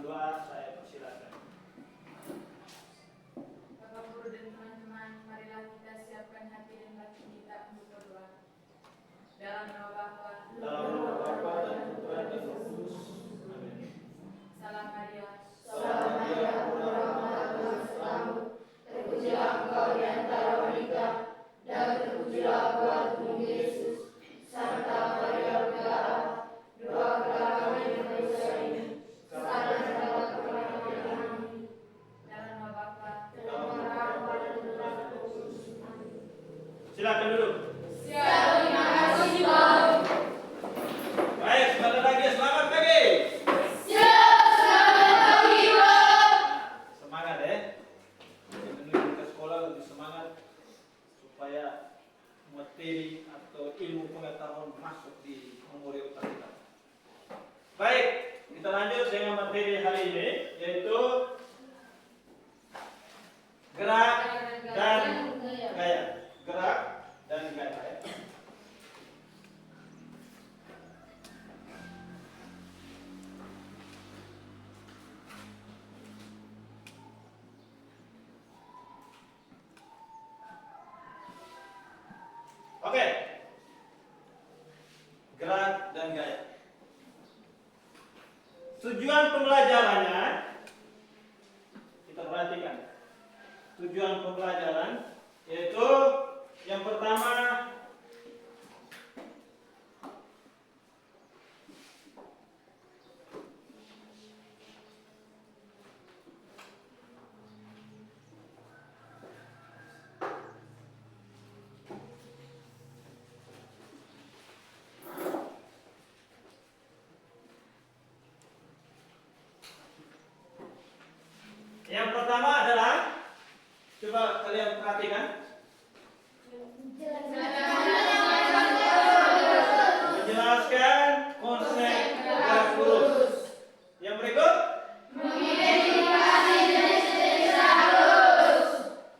berdoa, saya persilakan. Bapak Guru dan teman-teman, marilah kita siapkan hati dan hati kita untuk berdoa. Dalam nama Bapa, Dalam nama Bapa dan Putra dan Roh Kudus. Amin. Salam Maria. Salam Maria, penuh rahmat, Tuhan sertamu. Terpujilah engkau di antara wanita, dan terpujilah buah tubuh Yesus. Santa Maria Bunda Allah, doakanlah kami yang berdosa ini, sekarang dan dalam kematian kami. Dalam nama Bapa, Dalam nama Bapa dan Putra dan Roh Kudus. Amin. Silakan duduk. Siap, terima kasih Bang. Baik, sebentar lagi selamat pagi. Siap, selamat pagi Bang. Semangat ya. Menuju ke sekolah lebih semangat supaya materi atau ilmu pengetahuan masuk di memori otak kita. Baik, kita lanjut dengan materi hari ini, yaitu gerak dan gaya. Gerak dan gaya. Ya. Oke. Gerak dan gaya. Tujuan pembelajarannya kita perhatikan. Tujuan pembelajaran yaitu yang pertama adalah coba kalian perhatikan. Menjelaskan konsep gerak lurus. Yang berikut Mengidentifikasi jenis-jenis gerak lurus.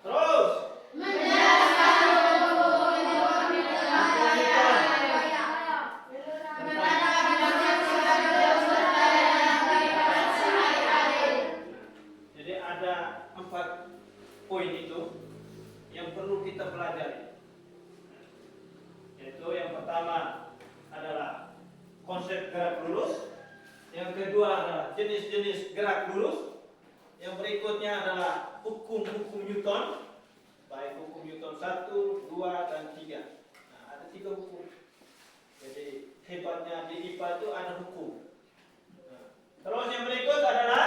terus Menjelaskan kelompok-kelompok pembelajaran. jadi ada 4 poin itu yang perlu kita pelajari. Yaitu yang pertama adalah konsep gerak lurus, yang kedua adalah jenis-jenis gerak lurus, yang berikutnya adalah hukum-hukum Newton, baik hukum Newton 1, 2, dan 3. Nah, ada 3 hukum. Jadi hebatnya di IPA itu ada hukum. Nah, terus yang berikut adalah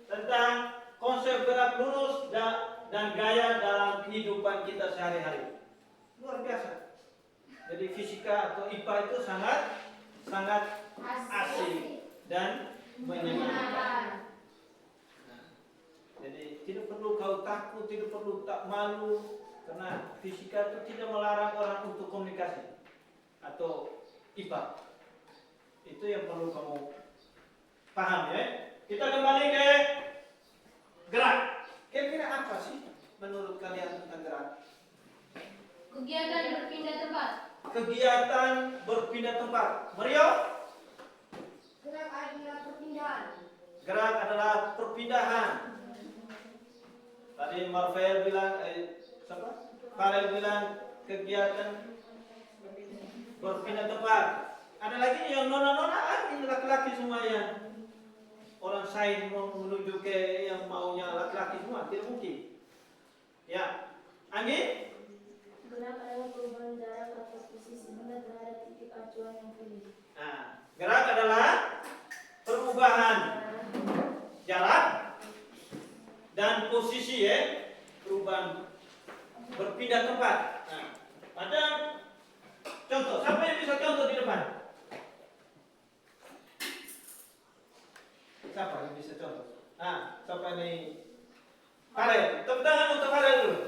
tentang konsep gerak lurus dan gaya dalam kehidupan kita sehari-hari. Luar biasa. Jadi fisika atau IPA itu sangat asik dan menyenangkan. Nah, jadi tidak perlu kau takut, tidak perlu tak malu, karena fisika itu tidak melarang orang untuk komunikasi atau IPA. Itu yang perlu kamu paham ya. Kita kembali ke gerak. Kira-kira apa sih menurut kalian tentang gerak? Kegiatan berpindah tempat. Kegiatan berpindah tempat. Mario? Gerak adalah perpindahan. Gerak adalah perpindahan. Tadi Marvel bilang, siapa? Farel bilang kegiatan berpindah tempat. Ada lagi yang nona-nona, ini laki-laki semua yang orang sains mau menuju ke yang maunya laki-laki semua, tidak mungkin. Ya, Anggi? Gerak adalah perubahan jarak atau posisi benda terhadap titik acuan yang pilih. Nah, gerak adalah perubahan jarak dan posisi ya, perubahan berpindah tempat. Nah, ada contoh. Siapa yang bisa contoh di depan? Siapa yang bisa contoh? Nah, siapa ini? Farel. Tepuk tangan untuk Farel dulu.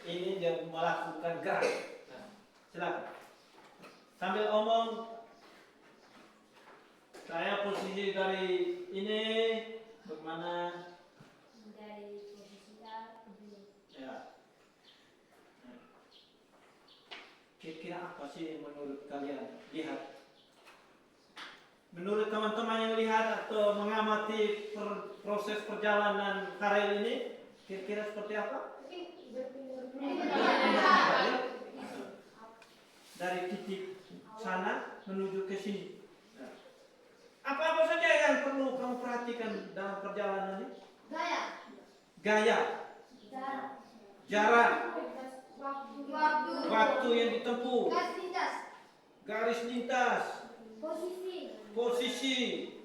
Ini dia melakukan gerak. Nah, silakan. Sambil omong, saya posisi dari ini bagaimana? Dari posisi A ke B. Ya. Kira-kira apa sih menurut kalian? Lihat. Menurut teman-teman yang lihat atau mengamati proses perjalanan Karel ini, kira-kira seperti apa? Dari titik sana menuju ke sini. Apa-apa saja yang perlu kamu perhatikan dalam perjalanan ini? Gaya, jarak, waktu yang ditempuh, garis lintas, posisi,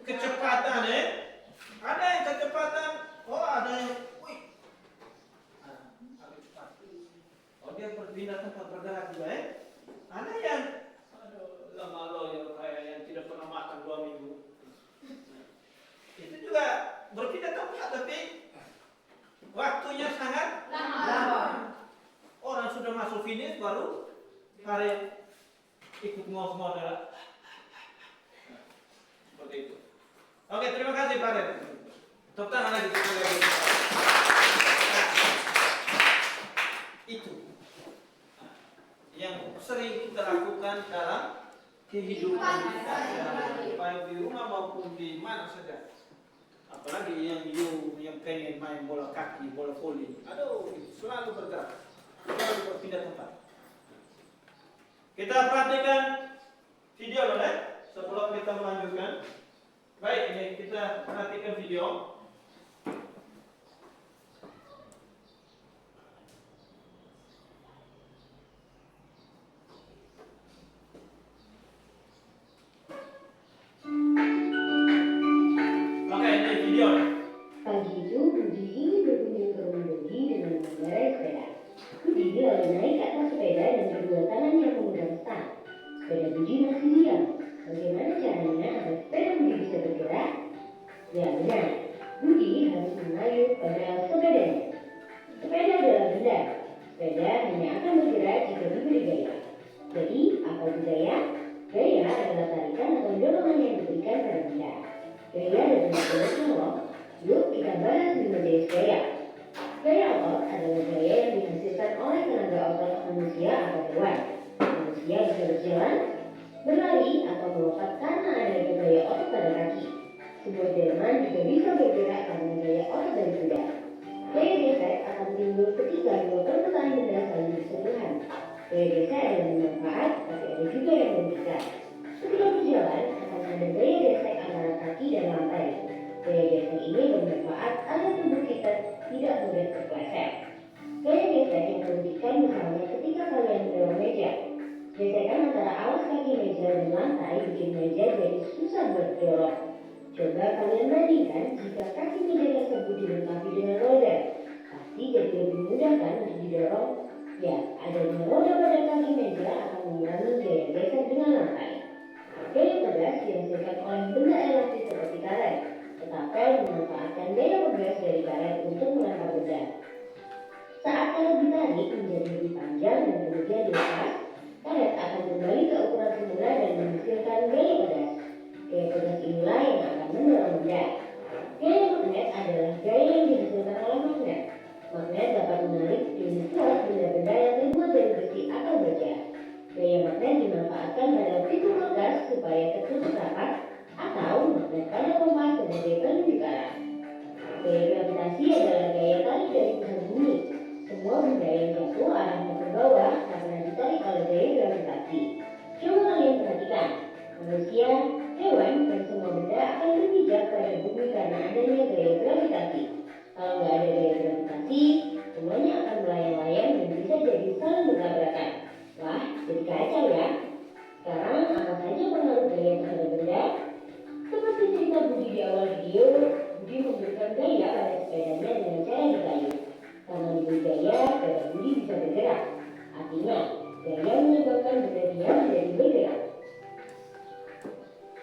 kecepatan, Ada yang kecepatan, ada yang, agak cepat. Dia berpindah tempat bergerak juga, Ada yang, lama loh yang kayak yang tidak pernah makan 2 minggu. Itu juga berpindah tempat, tapi waktunya sangat lama. Orang sudah masuk finish baru Karel ikut ngos-ngos adalah seperti itu. Oke, terima kasih Karel. Tepuk tangan lagi. Itu yang sering kita lakukan dalam kehidupan kita, baik di rumah maupun di mana saja. Apalagi yang pengen main bola kaki, bola voli, selalu bergerak, selalu berpindah tempat. Kita perhatikan video dulu sebelum kita melanjutkan. Baik, ini kita perhatikan video. Oke, ini video. Pagi itu, Budi ingin berkunjung ke rumah Dodi dengan mengendarai sepeda. Budi lalu naik ke atas sepeda dan kedua tangannya memegang stang. Sepeda Budi masih diam. Bagaimana caranya agar sepeda Budi bisa bergerak? Ya benar, Budi harus mengayuh pedal sepedanya. Sepeda adalah benda. Sepeda hanya akan bergerak jika diberi gaya. Jadi, apa itu gaya? Gaya adalah tarikan atau dorongan yang diberikan pada benda. Gaya dan bentuk loh. Yuk kita bahas 5 jenis gaya. Gaya otot adalah gaya yang dihasilkan oleh tenaga otot manusia atau hewan. Manusia bisa berjalan, berlari, atau melompat karena adanya gaya otot pada kaki. Sebuah delman juga bisa bergerak karena gaya otot dari kuda. Gaya gesek akan timbul ketika dua permukaan benda saling bersentuhan. Gaya gesek ada yang bermanfaat, tapi ada juga yang merugikan. Ketika berjalan akan ada gaya gesek antara kaki dan lantai. Gaya gesek ini bermanfaat agar tubuh kita tidak mudah terpeleset. Gaya gesek yang merugikan misalnya ketika kalian mendorong meja. Gesekan antara alas kaki meja dan lantai bikin meja jadi susah buat didorong. Coba kalian bandingkan jika kaki meja tersebut dilengkapi dengan roda. Pasti jadi lebih mudah kan untuk didorong? Ya, adanya roda pada kaki meja akan mengurangi gaya gesek dengan lantai. Gaya pegas dihasilkan oleh benda elastis seperti karet. Ketapel memanfaatkan gaya pegas dari karet untuk melempar benda. Saat karet ditarik menjadi lebih panjang dan kemudian dilepas, karet akan kembali ke ukuran semula dan menghasilkan gaya pegas. Gaya pegas inilah yang akan mendorong benda. Gaya magnet adalah gaya yang dihasilkan oleh magnet. Magnet dapat menarik dan membuat benda-benda yang terbuat dari besi atau baja. Gaya magnet dimanfaatkan pada pintu kulkas supaya tertutup rapat atau magnet pada kompas sebagai penunjuk arah. Gaya gravitasi adalah gaya tarik dari pusat bumi. Semua benda yang jatuh arahnya ke bawah karena ditarik oleh gaya gravitasi. Coba kalian perhatikan, manusia, hewan, dan semua benda akan berpijak pada bumi karena adanya gaya gravitasi. Kalau nggak ada gaya gravitasi, semuanya akan melayang-layang dan bisa jadi saling bertabrakan. Wah, jadi kacau ya. Sekarang apa saja pengaruh gaya terhadap benda? Seperti cerita Budi di awal video, Budi memberikan gaya pada sepedanya dengan cara dikayuh. Karena diberi gaya, sepeda Budi bisa bergerak. Artinya, gaya menyebabkan benda diam menjadi bergerak.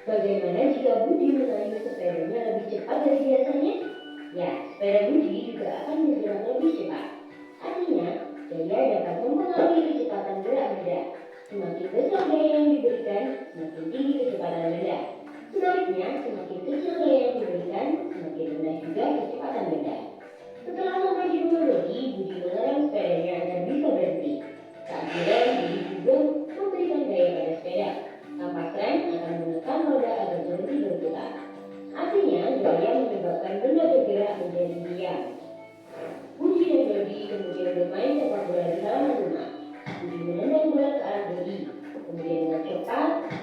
Bagaimana jika Budi mengayuh sepedanya lebih cepat dari biasanya? Ya, sepeda Budi juga akan bergerak lebih cepat. Artinya, gaya dapat mempengaruhi kecepatan gerak benda. Semakin besar gaya yang diberikan, semakin tinggi kecepatan benda. Sebaliknya, semakin kecil gaya yang diberikan, semakin rendah juga kecepatan benda. Setelah sampai di rumah Dodi, Budi mengerem sepedanya agar bisa berhenti. Saat direm, Budi juga memberikan gaya pada sepeda. Tanpa rem akan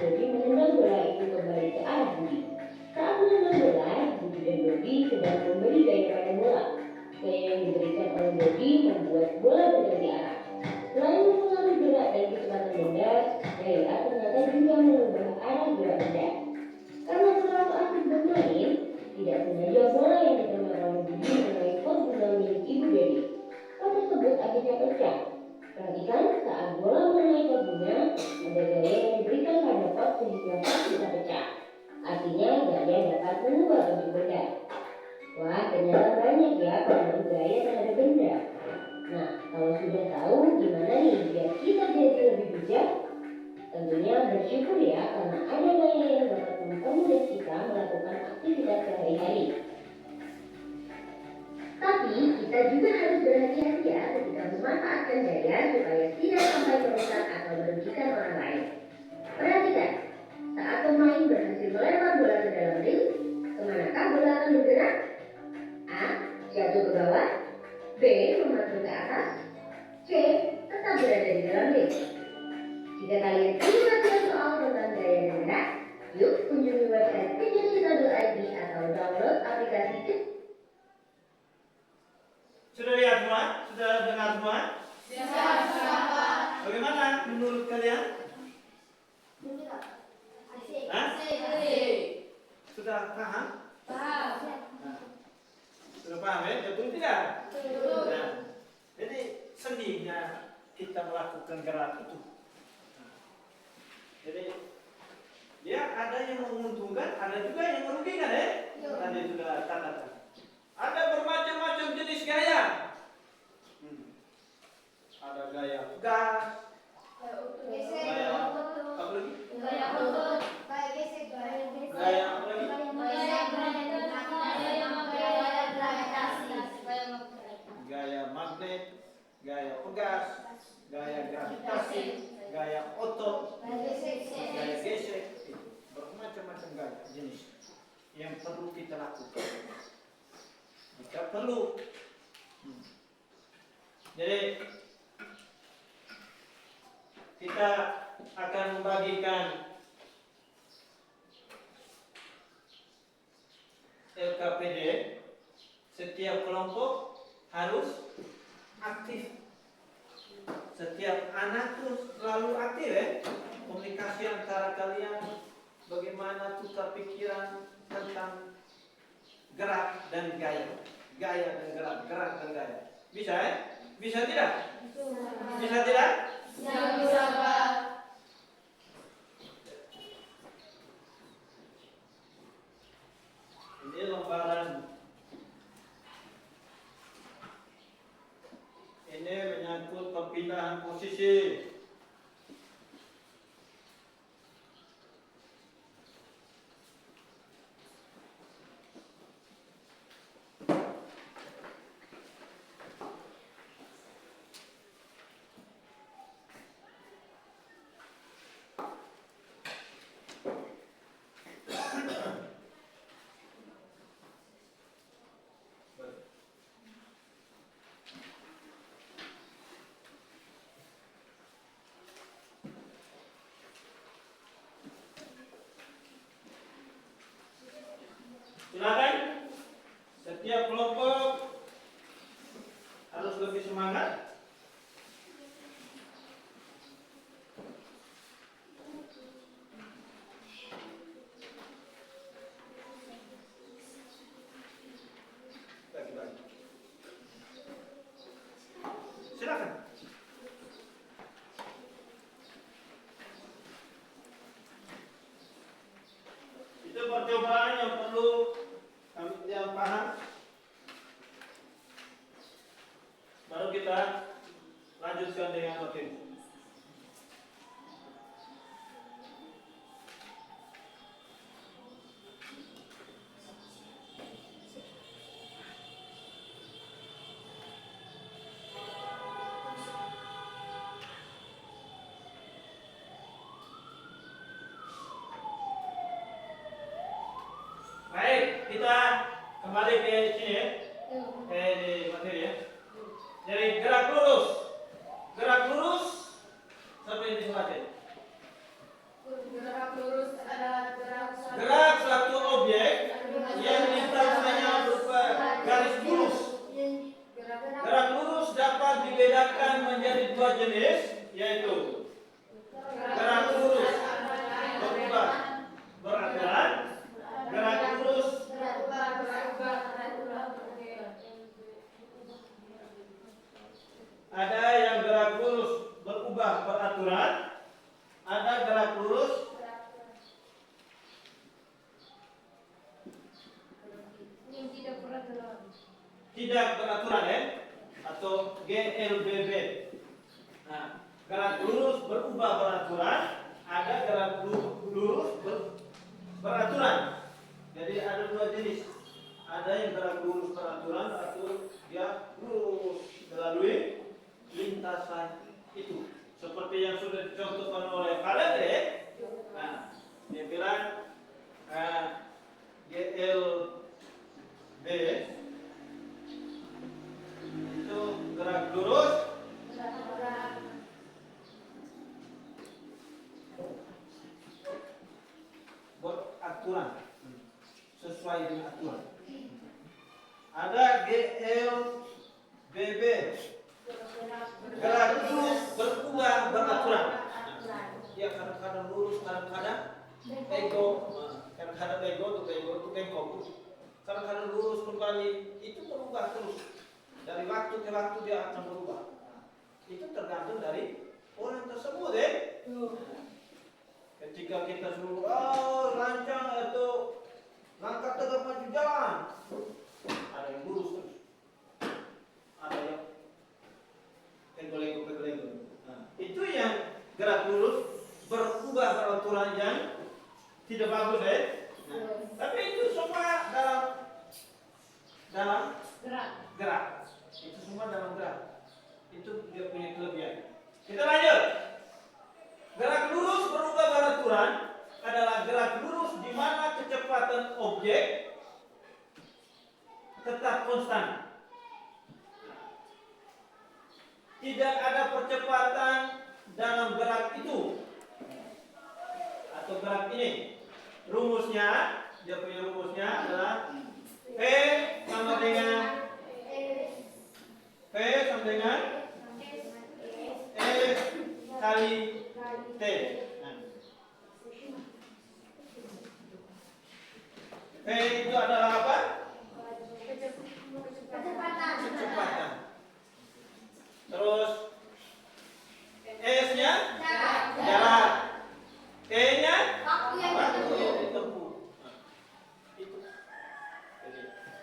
Dodi menendang bola itu kembali ke arah Budi. Saat menendang bola, Budi dan Dodi sedang memberi gaya pada bola. Gaya yang diberikan oleh Dodi membuat bola berganti arah. Selain mempengaruhi gerak dan kecepatan benda, gaya ternyata juga mengubah arah gerak benda. Karena terlalu aktif bermain, tidak sengaja bola yang diterima oleh Budi mengenai pot bola milik Ibu Dodi. Pot tersebut akhirnya pecah. Perhatikan saat bola mengenai pot bunga, ada gaya yang diberikan pada pot sehingga pot bisa pecah. Artinya gaya dapat mengubah bentuk benda. Wah, ternyata banyak ya pengaruh gaya terhadap benda. Nah, kalau sudah tahu gimana nih biar kita jadi lebih bijak? Tentunya bersyukur ya karena ada gaya yang dapat mempermudah kita melakukan aktivitas sehari-hari. Tapi kita juga harus berhati-hati ya ketika memanfaatkan gaya supaya tidak sampai merusak atau merugikan orang lain. Perhatikan, saat pemain berhasil melempar bola ke dalam ring, kemanakah bola akan bergerak? A. Jatuh ke bawah. B. Memantul ke atas. C. Tetap berada di dalam ring. Jika kalian ingin belajar soal tentang gaya dan gerak, yuk kunjungi website kejasita.id atau download aplikasi. Sudah lihat semua? Sudah dengar semua? Bagaimana menurut kalian? Hah? Sudah paham? Nah, sudah paham ya? Betul tidak? Nah, jadi seninya kita melakukan gerak itu. Nah, jadi ya ada yang menguntungkan, ada juga yang merugikan ya. Tadi sudah katakan. Ada bermacam-macam jenis gaya. Ada gaya gas, gaya apa lagi? Gaya apa lagi? Gaya magnet, gaya pegas, gaya gravitasi, gaya otot, gaya gesek. Bermacam-macam gaya jenis yang perlu kita lakukan. Jika perlu. Jadi kita akan membagikan LKPD. Setiap kelompok harus aktif. Setiap anak tuh selalu aktif ya. Komunikasi antara kalian, bagaimana tukar pikiran tentang gerak dan gaya. Gaya dan gerak, gerak dan gaya. Bisa ya? Bisa tidak? Bisa tidak? Bisa, Pak. Ini lembaran. Ini menyangkut perpindahan posisi. Silakan. Setiap kelompok harus lebih semangat. Bagi-bagi. Silakan. Itu percobaan yang perlu yang paham, baru kita lanjutkan dengan materi. Baik, kita kembali ke sini ya. Di materi ya. Jadi gerak lurus. Gerak lurus sampai di sebelah. Gerak tidak beraturan atau GLBB. Nah, gerak lurus berubah beraturan, ada gerak lurus beraturan. Jadi ada dua jenis. Ada yang gerak lurus beraturan atau dia lurus melalui lintasan itu. Seperti yang sudah dicontohkan oleh Faraday. Nah, dia bilang GLB itu gerak lurus beraturan, sesuai dengan aturan. Ada GLBB, gerak lurus berubah beraturan. Dia kadang-kadang lurus, kadang-kadang bengkok, kadang-kadang bengkok, kadang-kadang lurus kembali. Itu berubah terus. Dari waktu ke waktu dia akan berubah. Itu tergantung dari orang tersebut. Ketika kita suruh lancang atau langkah tegak maju jalan, ada yang lurus terus, ada yang penggoleng. Nah, itu yang gerak lurus berubah peraturan yang tidak bagus. Nah, tapi itu semua dalam gerak. Itu semua dalam gerak. Itu dia punya kelebihan. Kita lanjut. Gerak lurus berubah beraturan adalah gerak lurus di mana kecepatan objek tetap konstan. Tidak ada percepatan dalam gerak itu atau gerak ini. Rumusnya, dia punya rumusnya adalah P sama dengan S kali T. P itu adalah apa? Kecepatan. Terus S-nya jarak. T-nya waktu yang ditempuh. Itu. Jadi,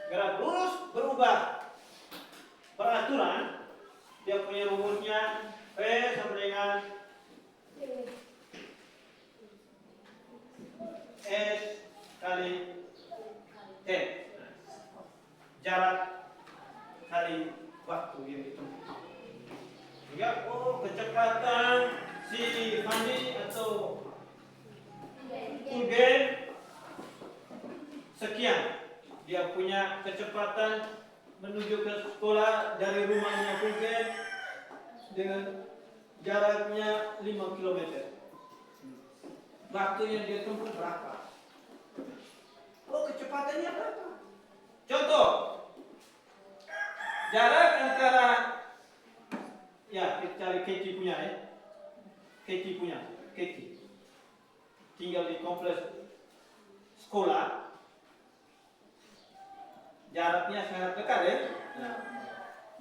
gerak lurus berubah peraturan. Dia punya rumusnya P sama dengan S kali T. Jarak kali waktu yang ditempuh. Ya, kecepatan si Fandi atau Fulgen sekian. Dia punya kecepatan menuju ke sekolah dari rumahnya Fulgen dengan jaraknya 5 km. Waktu yang dia tempuh berapa? Kecepatannya berapa? Contoh, jarak antara, ya kita cari Katie punya. Katie tinggal di kompleks sekolah. Jaraknya sangat dekat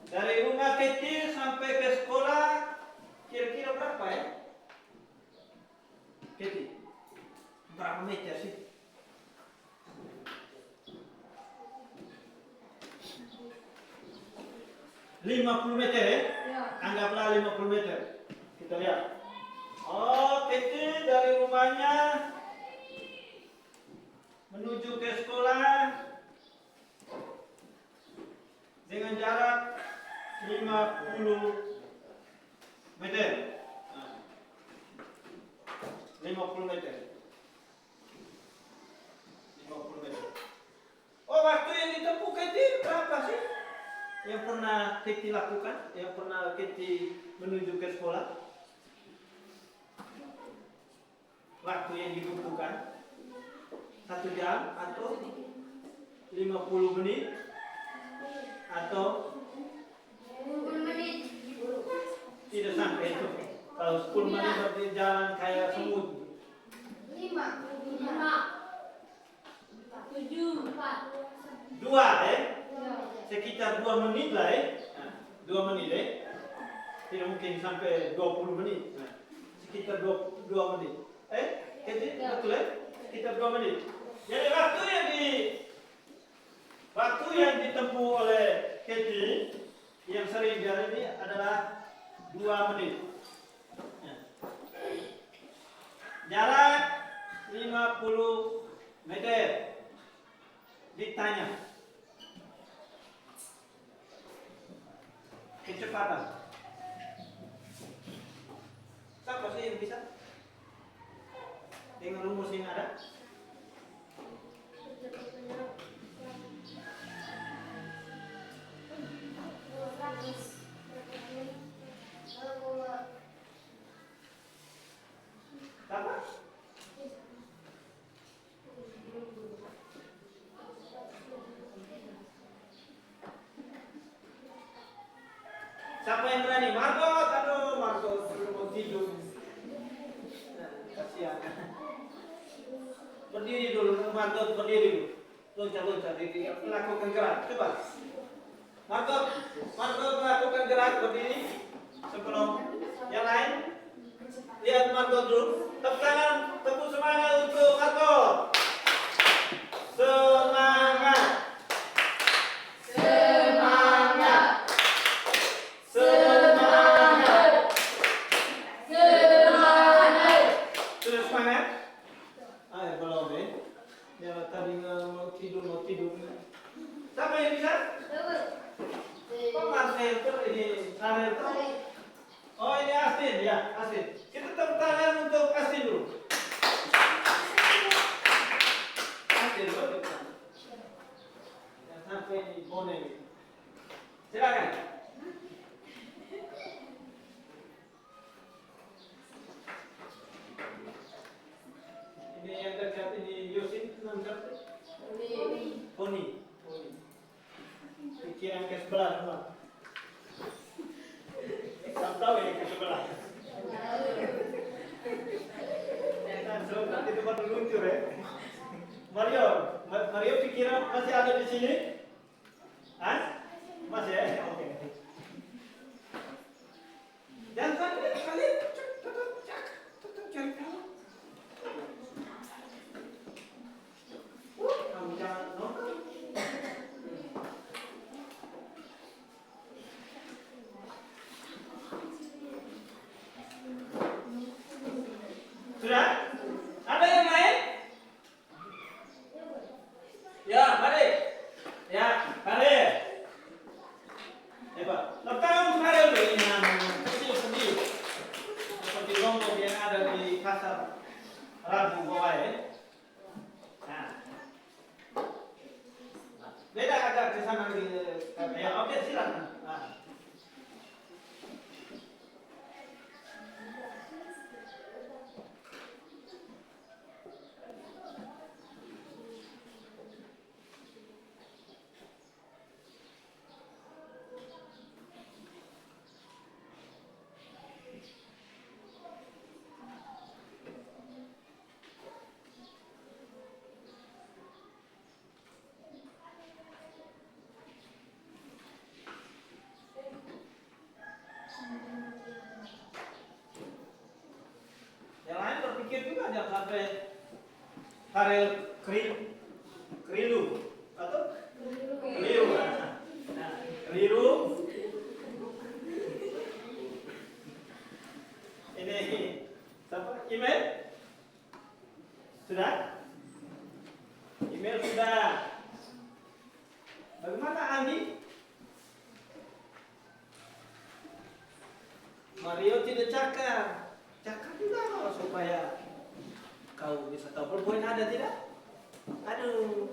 Dari rumah Katie sampai ke sekolah kira-kira berapa Katie? Berapa meter sih? 50 meter Anggaplah 50 meter. Kita lihat. Katie dari rumahnya menuju ke sekolah dengan jarak 50 meter. 50 meter. Waktu yang ditempuh Katie berapa sih? Yang pernah Katie lakukan, yang pernah Katie menuju ke sekolah? Waktu yang dibutuhkan 1 jam atau 50 menit atau 10 menit. tidak sampai itu. Kalau 10 menit berarti jalan kayak semut. 5 7 4 2 sekitar 2 menit lah 2 menit tidak mungkin sampai 20 menit. Sekitar 2 menit. Betul sekitar 2 menit. Jadi waktu yang ditempuh oleh Katie yang sering diare ini adalah 2 menit. Ya. Jarak 50 meter. Ditanya. Kecepatan. Siapa sih yang bisa? Dengan rumus yang ada? Siapa? Siapa yang berani? Margot, aduh, Margot belum mau tidur. Kasihan. Berdiri dulu, Margot berdiri dulu. Loncat-loncat, lakukan gerak. Coba. Margot melakukan gerak berdiri sebelum yang lain. Lihat Margot dulu. Tepuk tangan, tepuk semangat untuk Margot. Semangat. Semangat. Semangat. Semangat. Sudah semangat? Ayo belum deh. Dia tadi mau tidur. Siapa yang bisa? Kok Marcel ini Sarel tuh? Oh ini Asin ya, Asin. Kita tepuk tangan untuk Asin dulu. Asin betul. Jangan sampai ini bonek. Silakan. Ini yang dekat ini Yosin, namanya Poni. Pikiran ke sebelah semua. Kamu tahu ya ke sebelah. Nanti tempat meluncur ya. Mario pikiran masih ada di sini? Hah? Masih ya? Oke. Jangan sampai kalian cari kamu. Kamu jangan nonton. Sudah? Ada yang lain? Ya, mari. Ya, mari. Coba. Lepas mari ini sedih. Seperti lombok yang ada di pasar Rabu bawah ya. Nah. Beda agak ke sana lagi. Ya, oke silakan. Nah. Yang lain berpikir juga jangan sampai Harel kerilu atau keliru. Nah, keliru. Ini siapa? Email? Sudah? Email sudah. Bagaimana Andi? Mario tidak cakap. Cakap juga supaya kau bisa tahu ballpoint ada tidak? Aduh,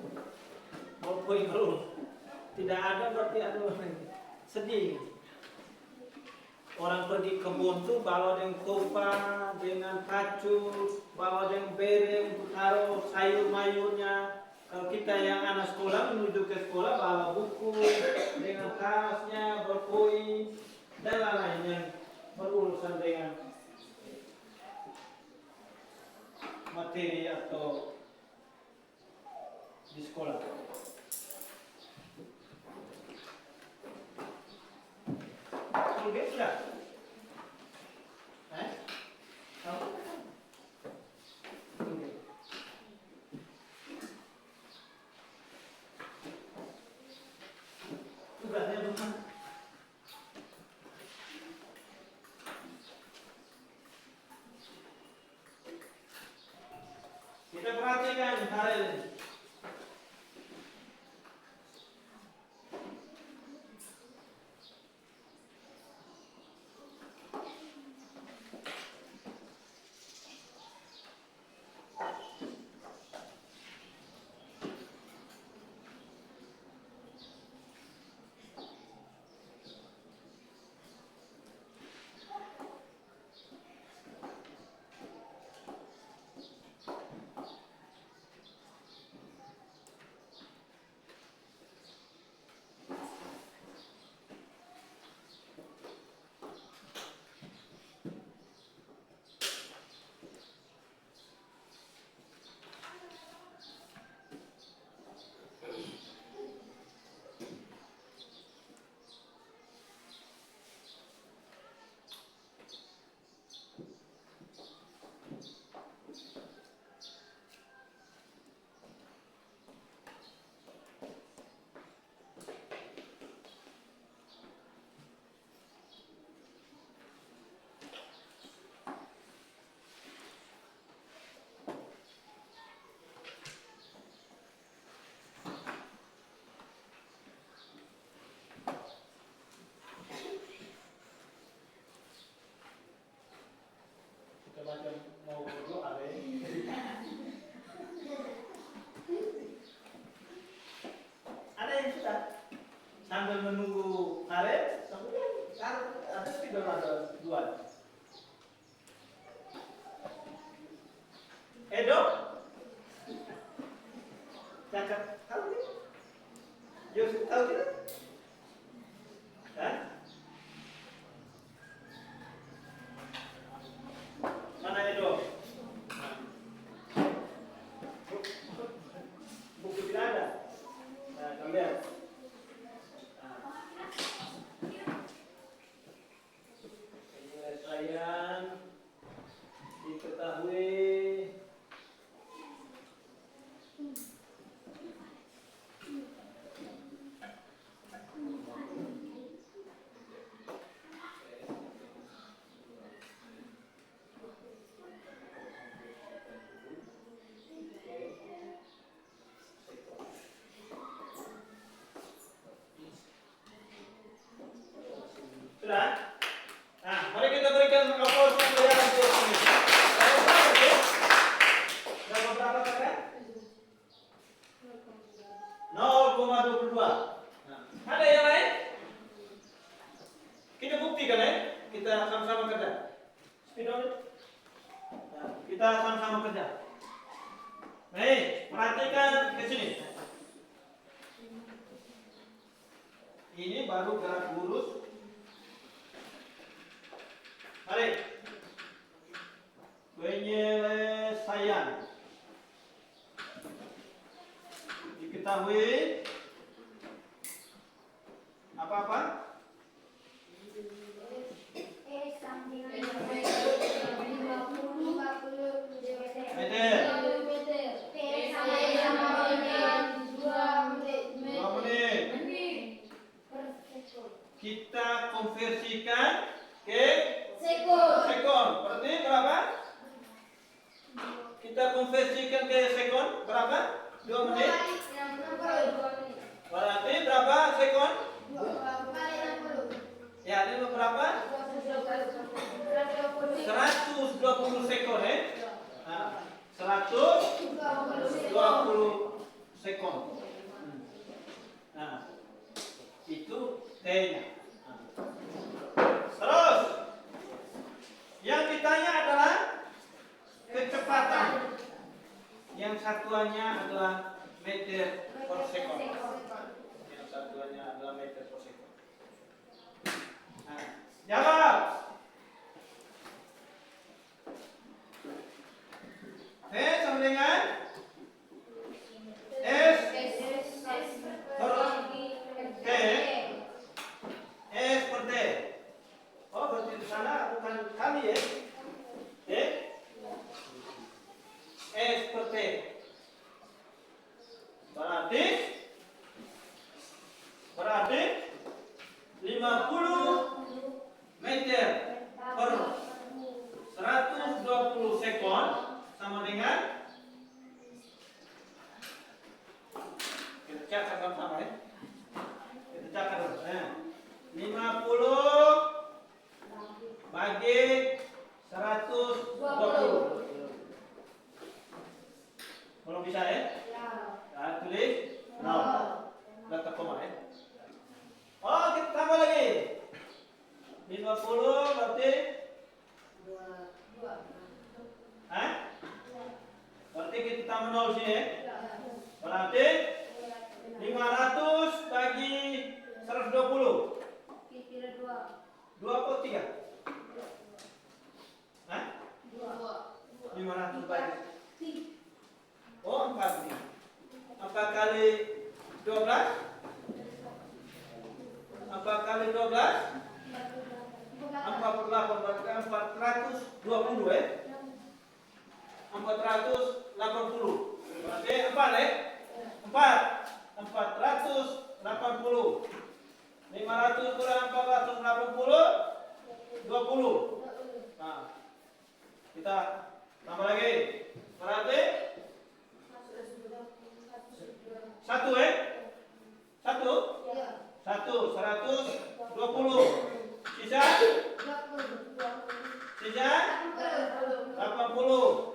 ballpoint kalau tidak ada berarti aduh sedih. Orang pergi kebun tuh bawa dengan kopa, dengan kacu, bawa dengan bere untuk taruh sayur-mayurnya. Kalau kita yang anak sekolah menuju ke sekolah bawa buku dengan tasnya, ballpoint dan lain-lain yang berurusan dengan materi atau di sekolah. Oke, sudah? Tahu? Oke. Tugasnya Kita perhatikan hari ini. Macam mau berdoa deh. Ada yang sudah sambil menunggu karet, ada tidak ada dua. Edo, cakap tahu ni? Yusuf tahu tidak? Hah? Mana Edo? Buku tidak ada. Nah, kamu lihat. Penyelesaian diketahui. Sudah? Nah, mari kita berikan aplaus yang meriah untuk ini. Berapa berapa kakak? 0,22. Nah, ada yang lain? Kita buktikan ya. Kita sama-sama kerja. Spidol. Nah, kita sama-sama kerja. Baik, perhatikan ke sini. Ini baru gerak lurus. Mari. Penyelesaian. Diketahui apa-apa? Meter. 2 menit. Kita konversikan ke sekon. Berarti berapa? Kita konversikan ke sekon berapa? 2 menit. Berarti berapa sekon? Ya, ini berapa? 120 sekon ya. Nah, 120 sekon. Nah, itu T-nya. Terus yang ditanya adalah kecepatan. Yang satuannya adalah meter per sekon. Yang satuannya adalah meter per sekon. Nah, jawab. T sama dengan S per T. S per T. Oh, berarti di sana bukan kali ya? S per T. Berarti 50 meter per 120 sekon sama dengan bisa ya? Nah, tulis 0. Letak koma ya. Oh, kita tambah lagi. 50 berarti Hah? Berarti kita tambah 0 sini ya. Berarti 500 bagi 120. Kira 2. 2 atau 3? Hah? 500 bagi. Oh, 4 nih. 4 kali 12? 4 kali 12? 48 berarti 420 ya? 480. Berarti 4 ya? 480. 500 kurang 480 20. Nah, kita tambah lagi. Berarti 1 ya? 1? 120. Sisa 80.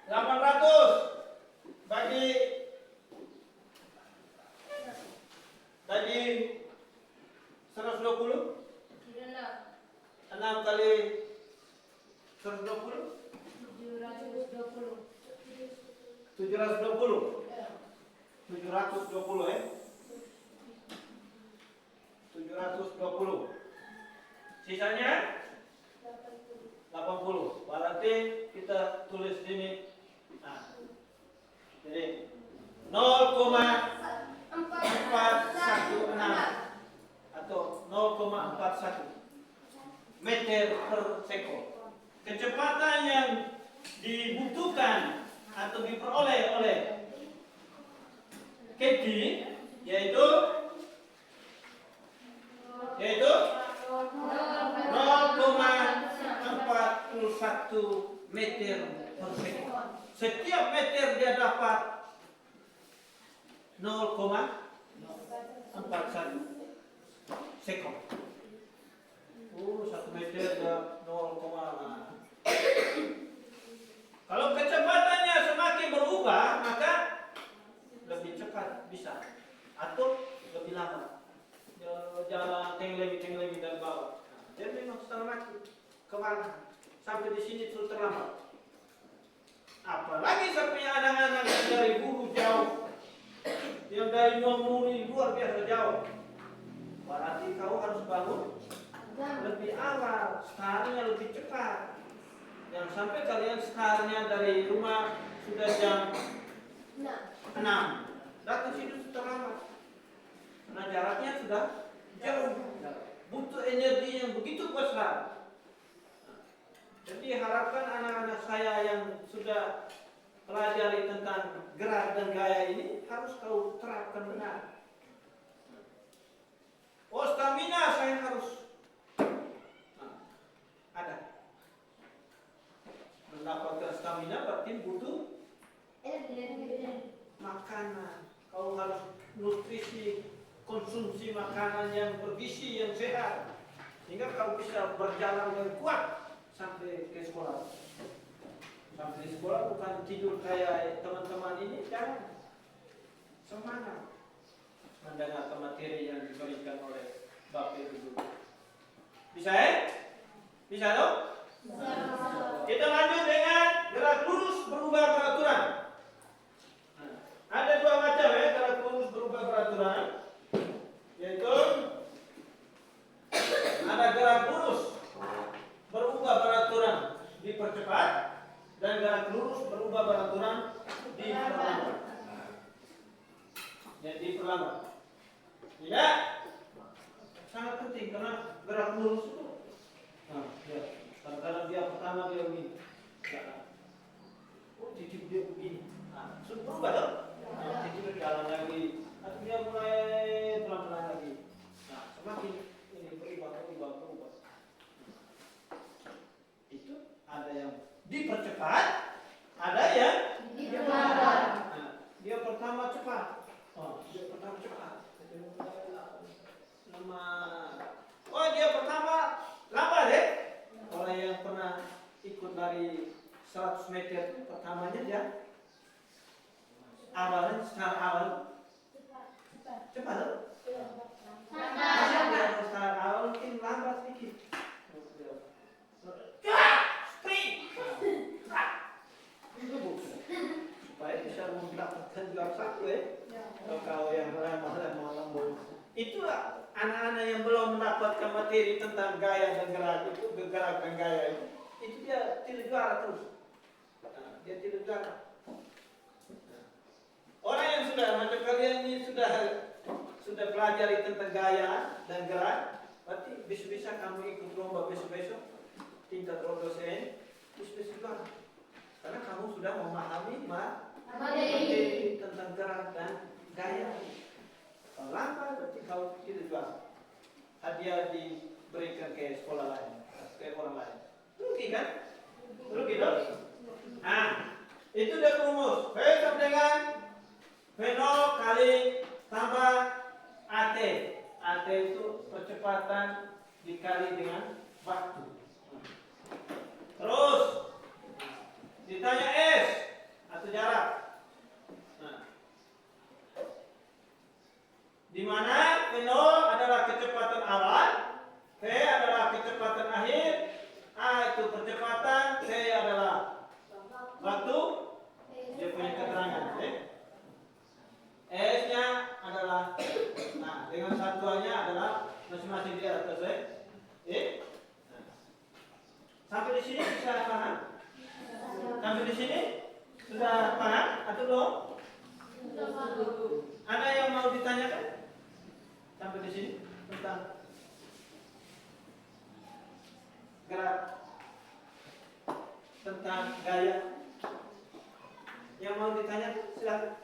800 bagi 120. 6 kali 120. 720 ya. 720. Sisanya 80. Berarti kita tulis sini. Nah, jadi 0,416 atau 0,41 meter per sekon. Kecepatan yang dibutuhkan atau diperoleh oleh Kedi yaitu 0,41 meter per sekon. Setiap meter dia dapat 0,41 sekon. Oh, 1 meter dia 0, kalau kecepatannya semakin berubah, maka lebih cepat bisa atau lebih lama. Jalan tengleng dari bawah. Dia memang setengah mati kemana? Sampai di sini terus terlambat. Apalagi sampai anak-anak yang dari Bulu jauh, yang dari Nuamuni luar biasa jauh. Berarti kau harus bangun lebih awal, startnya lebih cepat. Yang sampai kalian startnya dari rumah sudah jam 6. Datang sini terlambat. Karena jaraknya sudah jauh. Butuh energi yang begitu besar. Jadi harapkan anak-anak saya yang sudah pelajari tentang gerak dan gaya ini harus kau terapkan benar. Oh, stamina saya harus ada. Mendapatkan stamina berarti butuh makanan. Kau harus nutrisi, konsumsi makanan yang bergizi, yang sehat, sehingga kau bisa berjalan dengan kuat sampai ke sekolah. Sampai di sekolah bukan tidur kayak teman-teman ini, jangan. Semangat mendengarkan materi yang diberikan oleh Bapak Ibu. Bisa ya? Bisa dong? Kita lanjut dengan gerak lurus berubah peraturan. Ada 2 macam ya gerak lurus berubah peraturan, yaitu ada gerak lurus berubah peraturan dipercepat dan gerak lurus berubah peraturan diperlambat. Jadi diperlambat. Ya, sangat penting karena gerak lurus itu. Nah, ya. Kadang-kadang dia pertama dia begini. Oh, titip dia begini. Nah, sudah berubah dong. Nah, titip jalan lagi. Nanti dia mulai pelan-pelan lagi. Nah, semakin ini berubah. Itu ada yang dipercepat, ada yang diperlambat. Nah, dia pertama cepat. Oh, dia pertama cepat. Oh, dia pertama lambat ya. Orang yang pernah ikut dari 100 meter pertamanya dia awalnya secara awal cepat loh. Secara awal mungkin lambat sedikit. Spring. Supaya bisa mendapatkan gelar satu ya. Kalau yang lama-lama itu anak-anak yang belum mendapatkan materi tentang gaya dan gerak itu, gerak dan gaya itu dia tidak juara terus. Dia tidak juara. Orang yang sudah macam kalian ini sudah pelajari tentang gaya dan gerak, berarti bisa-bisa kamu ikut lomba besok-besok tingkat dosen, bisa juara. Karena kamu sudah memahami materi tentang gerak dan gaya. Kalau lambat berarti kau tidak juara. Hadiah diberikan ke sekolah lain, ke orang lain. Rugi kan? Rugi dong. Nah, itu udah rumus. V sama dengan V0 kali tambah AT. AT itu percepatan dikali dengan waktu. Terus ditanya S atau jarak. Nah, di mana V0 adalah kecepatan awal, V adalah kecepatan akhir, A itu percepatan, C adalah waktu. Dia punya keterangan. S-nya adalah, nah dengan satuannya adalah masing-masing di atas nah. Sampai di sini bisa paham? Sampai di sini sudah paham atau belum? Ada yang mau ditanyakan? Sampai di sini tentang gerak, tentang gaya. Yang mau ditanyakan silakan.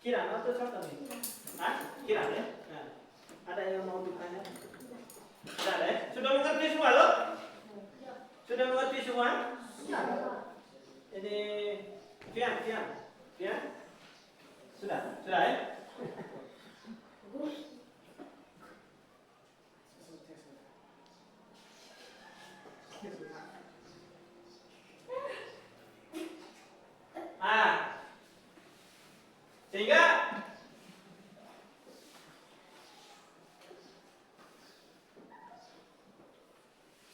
Kiran atau siapa nih? Kiran ya? Nah, ada yang mau ditanya? Sudah ya? Sudah mengerti semua loh? Sudah mengerti semua? Ini Fian? Sudah ya? Sehingga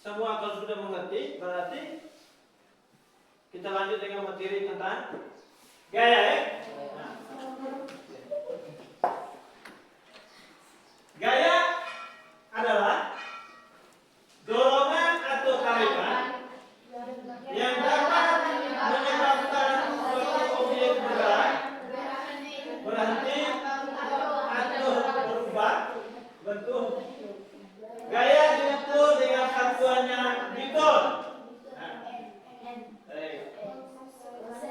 semua kalau sudah mengerti, berarti kita lanjut dengan materi tentang gaya ya. Nah. Gaya adalah dorongan atau tarikan yang dapat menyebabkan suatu objek bergerak, berhenti atau berubah bentuk. Gaya diukur dengan satuannya Newton.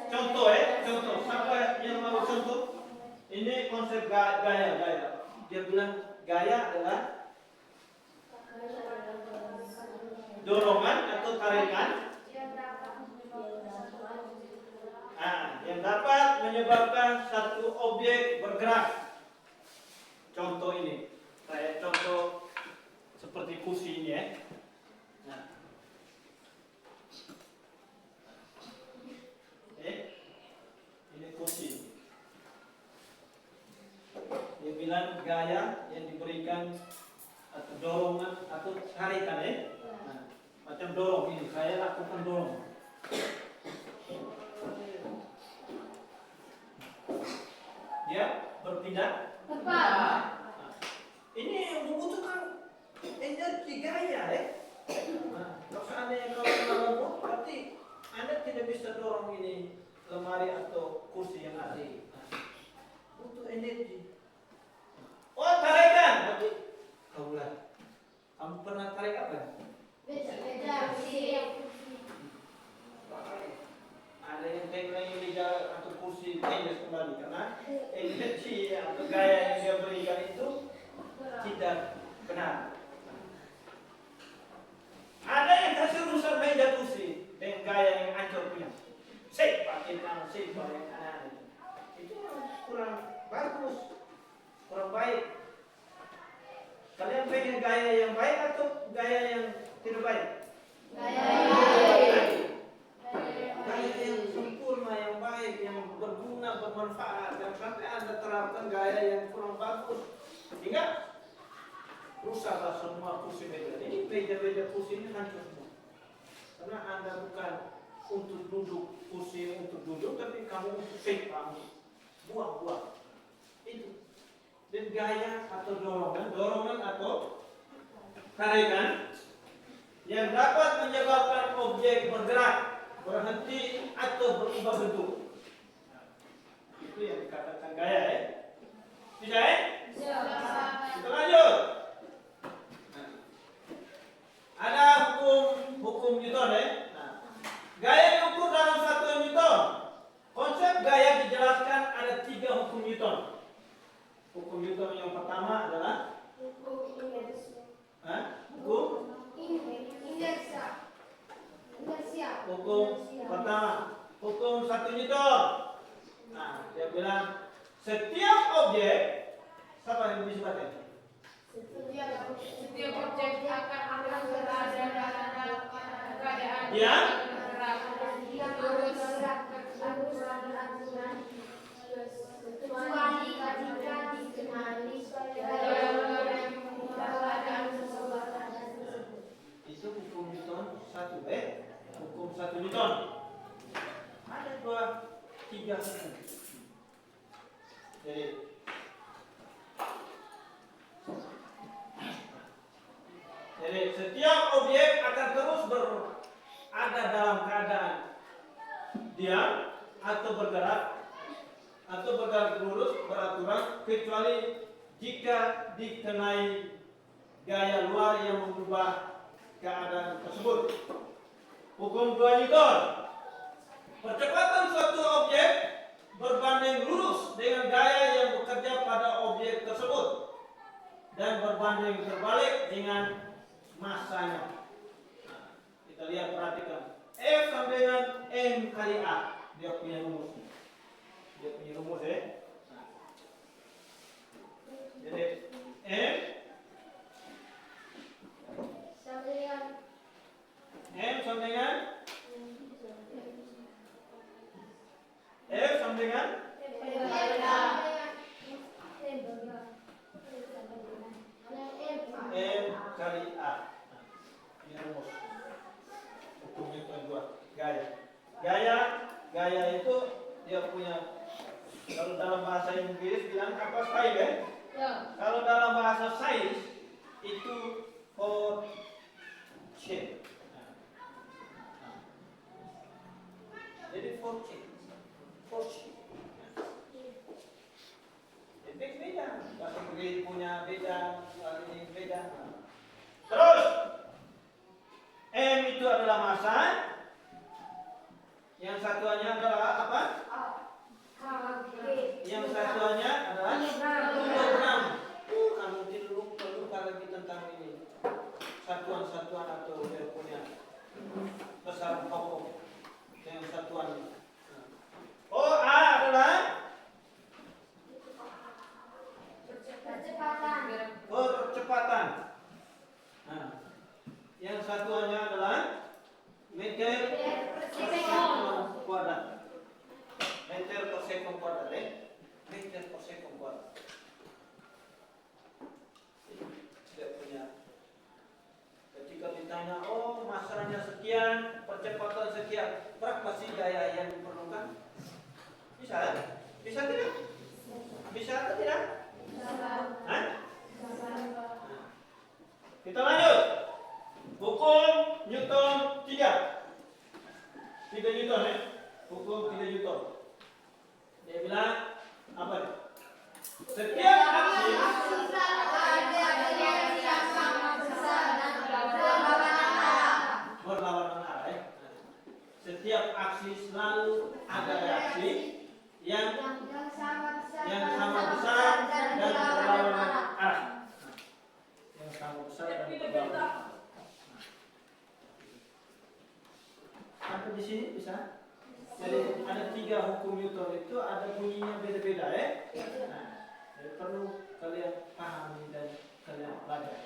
Contoh. Siapa yang mau contoh? Ini konsep gaya. Dia bilang gaya adalah dorongan atau tarikan yang dapat menyebabkan satu objek bergerak. Contoh ini, saya contoh seperti kursi ini ya. Nah. Ini kursi. Dia bilang gaya yang diberikan atau dorongan atau tarikan ya. Nah, macam dorong ini, saya lakukan dorong. Dia berpindah tepat. Nah, ini membutuhkan energi gaya ya. Nah, kalau seandainya kalau berarti Anda tidak bisa dorong ini lemari atau kursi yang ada. Butuh energi. Oh, tarikan. Berarti kamu pernah tarik apa? Beda kursi. Ada yang teknik meja atau kursi tenis kembali karena energi atau gaya yang dia berikan itu tidak benar. Ada yang kasih rusak meja kursi dengan gaya yang hancur punya. Pakai tangan, pakai kanan. Itu kurang bagus, kurang baik. Kalian pengen gaya yang baik atau gaya yang tidak baik? Gaya yang sempurna, yang baik, yang berguna, bermanfaat. Jangan sampai Anda terapkan gaya yang kurang bagus, sehingga rusaklah semua kursi meja. Ini meja-meja kursi ini hancur semua. Karena Anda bukan untuk duduk, kursi untuk duduk, tapi kamu untuk fake kamu. Buang-buang. Itu. Dan gaya atau dorongan atau tarikan yang dapat menyebabkan objek bergerak, berhenti atau berubah bentuk. Itu yang dikatakan gaya, ya. Bisa, ya? Kita lanjut. Ada hukum Newton, ya. Gaya diukur dalam 1 Newton. Konsep gaya dijelaskan ada 3 hukum Newton. Hukum Newton yang pertama adalah hukum pertama, hukum 1 Newton. Nah, dia bilang setiap objek, siapa yang disebutkan? Setiap objek akan berada dalam keadaan Ya. Itu hukum Newton 1B, hukum 1 Newton. Ada 3 hukum. Jadi setiap objek akan terus berada dalam keadaan diam atau bergerak lurus beraturan, kecuali jika dikenai gaya luar yang mengubah keadaan tersebut. Hukum 2 Newton. Percepatan suatu objek berbanding lurus dengan gaya yang bekerja pada objek tersebut dan berbanding terbalik dengan masanya. Nah, kita lihat, perhatikan. F sama dengan M kali A. Dia punya rumus. Ya. Nah. Jadi M sama dengan F sama dengan M kali A. Ini rumus. Hukum Newton 2. Gaya itu dia punya, kalau dalam bahasa Inggris bilang apa, style, ya? Kalau dalam bahasa sains itu fortune. Jadi fortune. Jadi beda. Bahasa Inggris punya beda, bahasa ini beda. Terus M itu adalah massa. Yang satuannya adalah apa? Yang satuannya adalah kilogram. Kamu tidak perlu lagi tentang ini. Satuan-satuan atau dia punya besar pokok yang satuannya. Oh, A adalah percepatan. Nah, yang satuannya adalah meter per sekon kuadrat. Meter per sekon kuadrat, meter per sekon kuadrat. Dia punya. Ketika ditanya, oh masanya sekian, percepatan sekian, berapa sih gaya yang diperlukan? Bisa? Bisa tidak? Bisa atau tidak? Hah? Kita lanjut. Hukum Newton 3 Newton, ya. Hukum 3 Newton. Dia bilang apa nih? Setiap aksi berlawanan arah, ya. Setiap aksi selalu ada reaksi yang sama besar dan berlawanan arah. Yang sama besar dan berlawanan arah. Sampai di sini bisa? Jadi ada 3 hukum Newton itu ada bunyinya beda-beda, ya. Nah, jadi perlu kalian pahami dan kalian pelajari.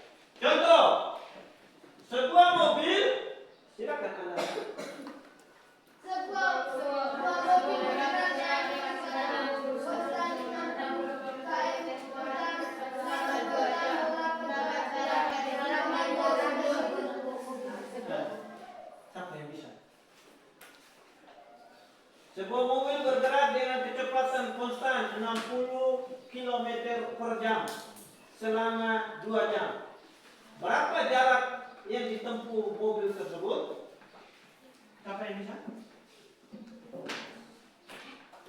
selama 2 jam. Berapa jarak yang ditempuh mobil tersebut? Siapa yang bisa?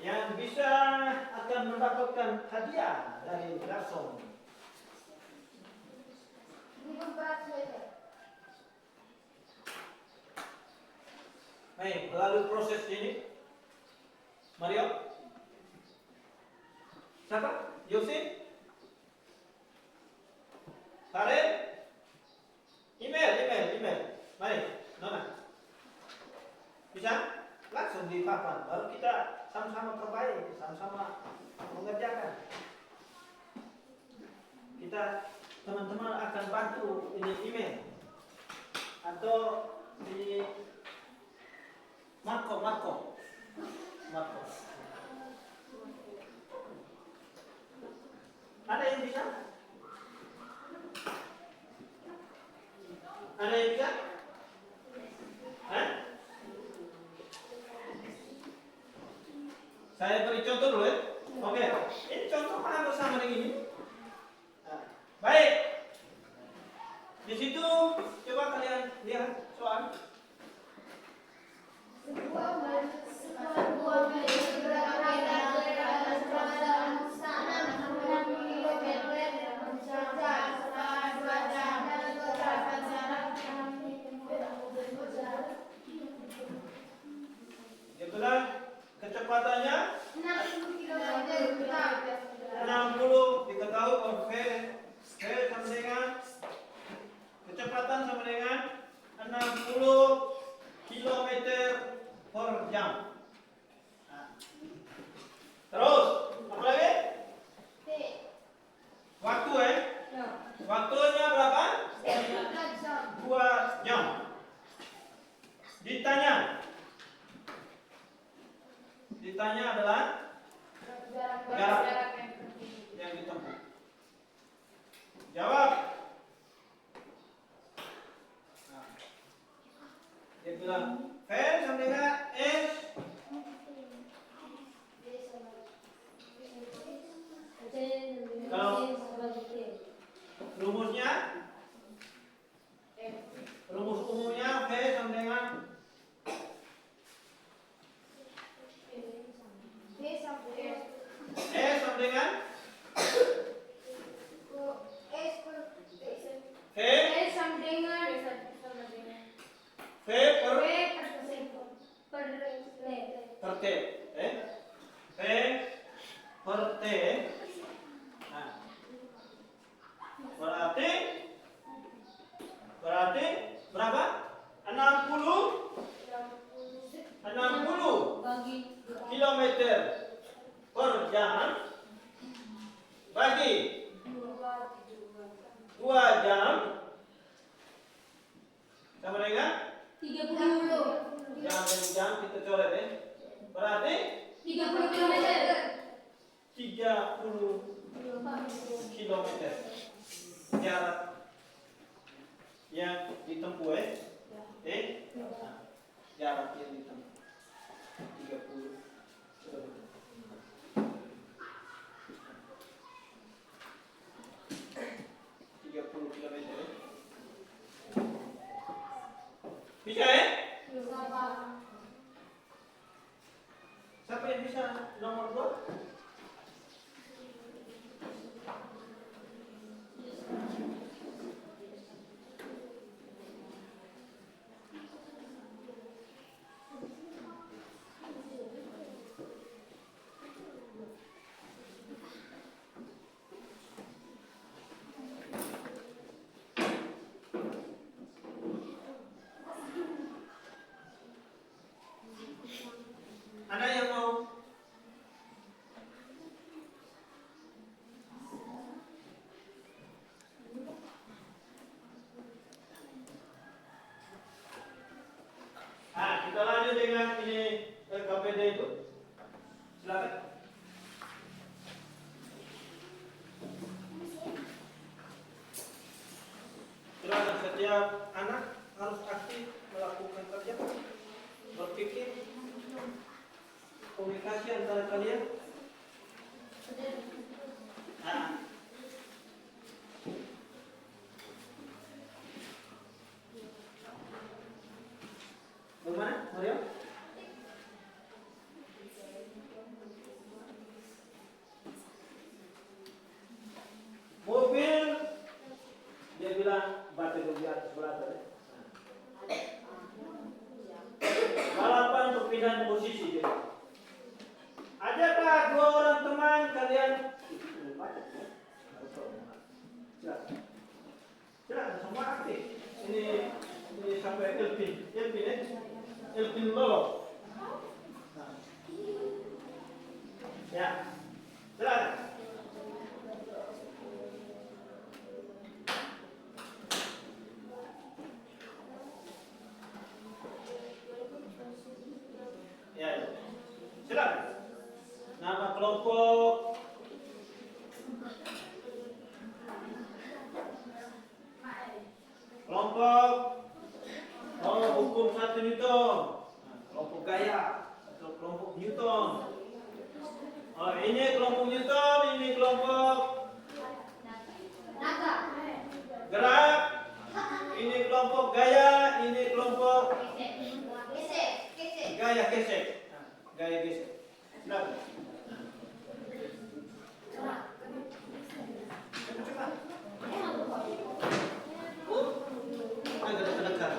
Yang bisa akan mendapatkan hadiah dari garson. Baik, melalui proses ini, Mario, siapa? Yosef, Farid, email. Mari, Nona. Bisa? Langsung di papan, baru kita sama-sama perbaiki, sama-sama mengerjakan. Kita teman-teman akan bantu ini email atau di Marco. Ada yang bisa? Ada yang bisa? Hah? Saya beri contoh dulu ya. Oke, ini contoh mana bersama dengan ini? Nah, baik. Di situ coba kalian lihat soal. Sebuah bus berangkat dari atas perjalanan sana 60 kilometer mencapai setelah 2 jam dan beberapa jarak kami tempuh. Dia bilang kecepatannya 60 kilometer per jam. 60 diketahui bahwa V sama dengan kecepatan sama dengan 60 km per jam. Nah. Terus apa lagi? Waktu waktunya berapa? 2 jam. Ditanya adalah jarak yang ditempuh. Jawab. Nah. Dia bilang V sama dengan S. Kalau rumusnya, rumus umumnya V sama dengan S sama dengan V per T. V per T. Nah, berarti berapa? 60 kilometer per jam bagi 2 jam sama dengan 30. jam kita coret ya. Berarti 30 kilometer. 30 kilometer jarak yang ditempuh nah, jarak yang ditempuh 30 kilometer. Bisa ya? Siapa yang bisa nomor 2? Ada yang mau? Kita lanjut dengan ini KPD itu. Silakan. Silakan, setiap anak harus aktif melakukan kerja, berpikir, komunikasi antara kalian. itu di atas sebelah tadi. Balapan perpindahan posisi dia. Adakah dua orang teman kalian? Silakan semua aktif. Ini sampai Elvin Lolo. Nah. Ya, silakan. Ya, silakan. Nama kelompok. Kelompok. Oh, hukum 1 Newton. Kelompok gaya atau kelompok Newton. Oh, ini kelompok Newton, ini kelompok gerak. Ini kelompok gaya, ini kelompok gaya gesek. Gaya gesek. Silakan. Agak dekat.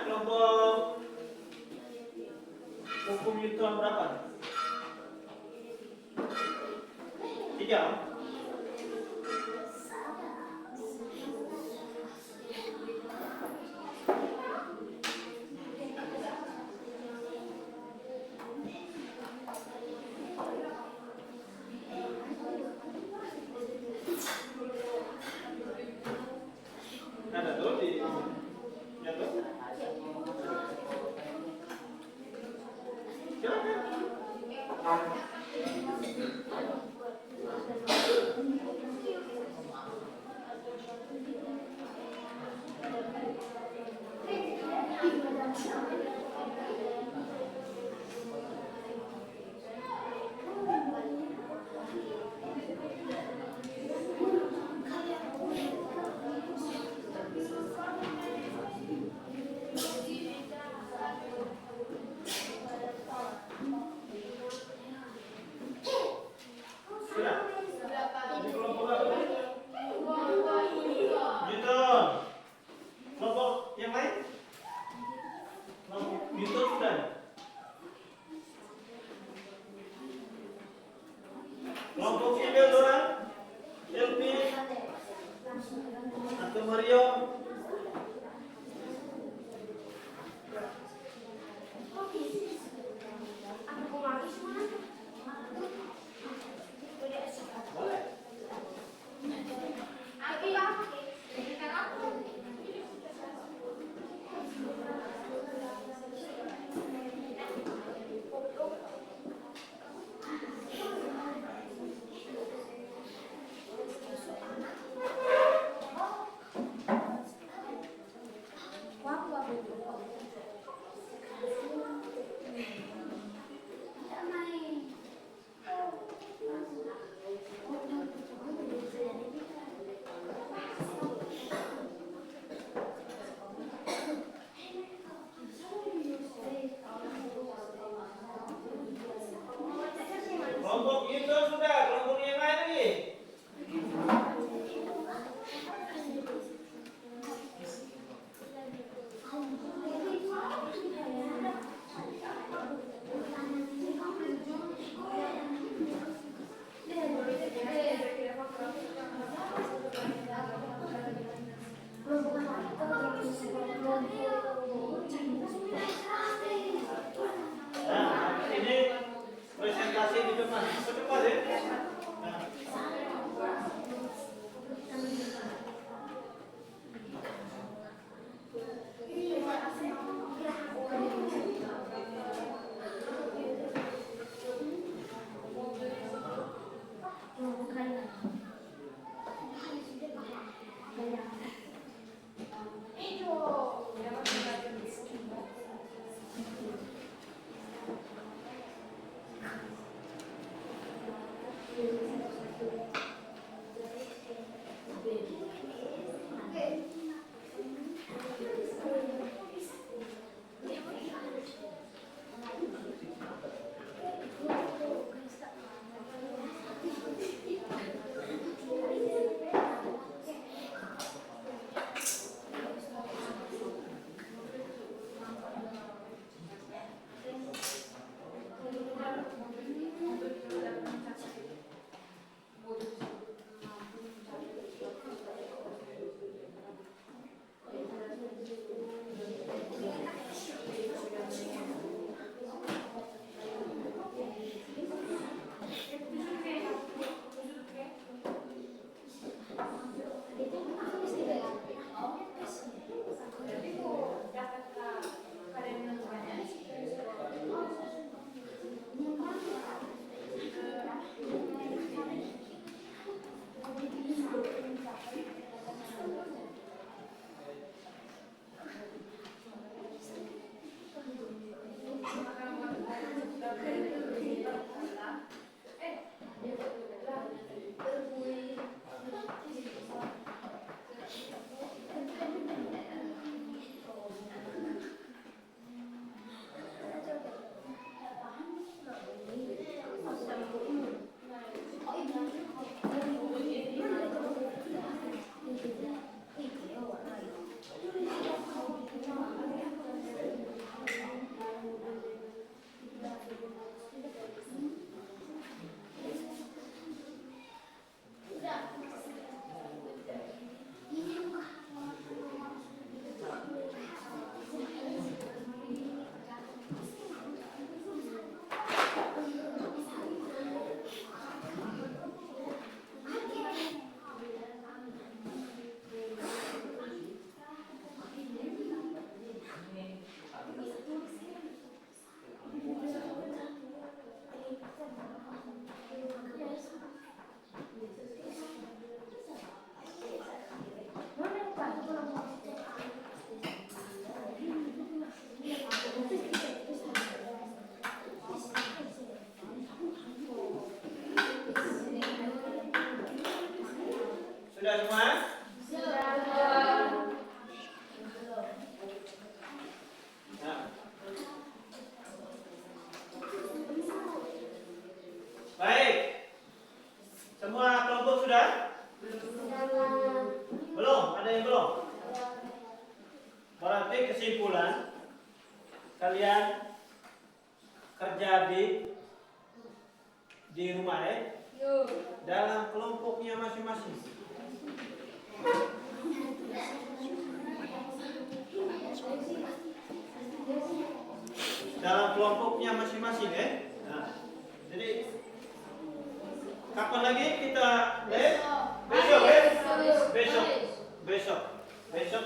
kelompok hukum Newton berapa? 3. Ada tuh di jatuh. Silakan. Sudah. Di kelompok berapa? Newton. Kelompok yang lain? Kelompok Newton sudah. Kelompok Ibel Doran, Elvi, atau Mario. Boleh. Kelompok itu sudah, kelompok yang lain lagi. Nah, ini presentasi di depan. Cepat ya. Sudah semua? Nah. Baik. Semua kelompok sudah? Belum? Ada yang belum? Berarti kesimpulan kalian kerja di rumah dalam kelompoknya masing-masing. Dalam kelompoknya masing-masing Nah, jadi kapan lagi kita besok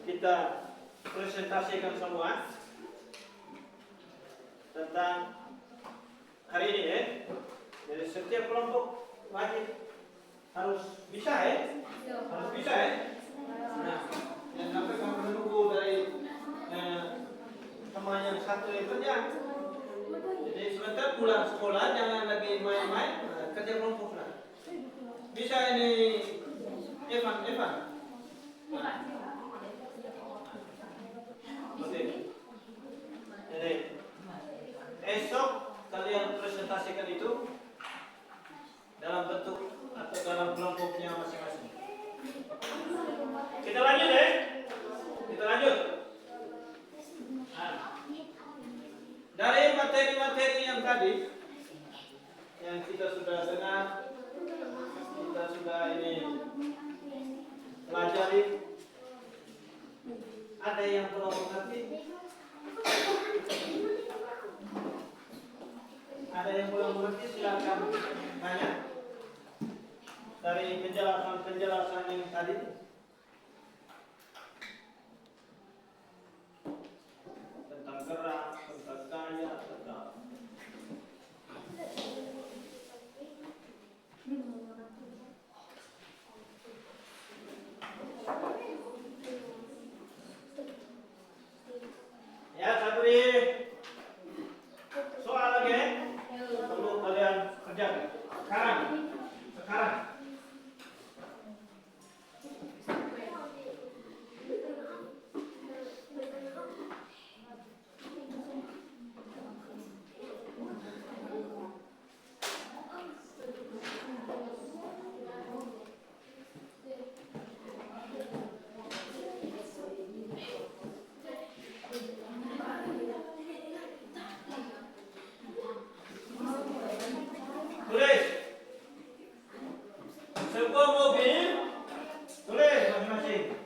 kita presentasikan semua tentang hari ini Jadi setiap kelompok wajib harus bisa harus bisa Nah, yang sampai kamu menunggu dari teman yang satu yang kerja. Jadi sebentar pulang sekolah jangan lagi main-main, kerja kelompok lah. Bisa ini Evan. Oke. Jadi esok kalian presentasikan itu dalam bentuk atau dalam kelompoknya masing-masing. Kita lanjut Kita lanjut. Nah, dari materi-materi yang tadi yang kita sudah dengar, kita sudah ini pelajari, ada yang belum mengerti? Ada yang belum mengerti silakan tanya dari penjelasan yang tadi. Tentang gerak, tentang gaya, tentang ya Sabri. Soal lagi perlu kalian kerjakan sekarang. Tulis. Sebuah mobil, tulis masing-masing.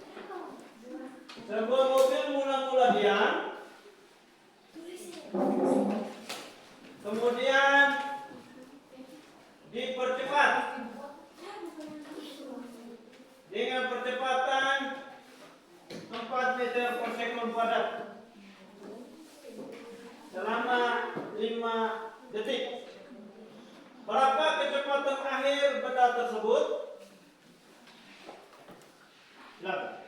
Sebuah mobil mula-mula diam, kemudian dipercepat dengan percepatan 4 meter per sekon padat selama 5 detik. Berapa kecepatan akhir benda tersebut? Silakan.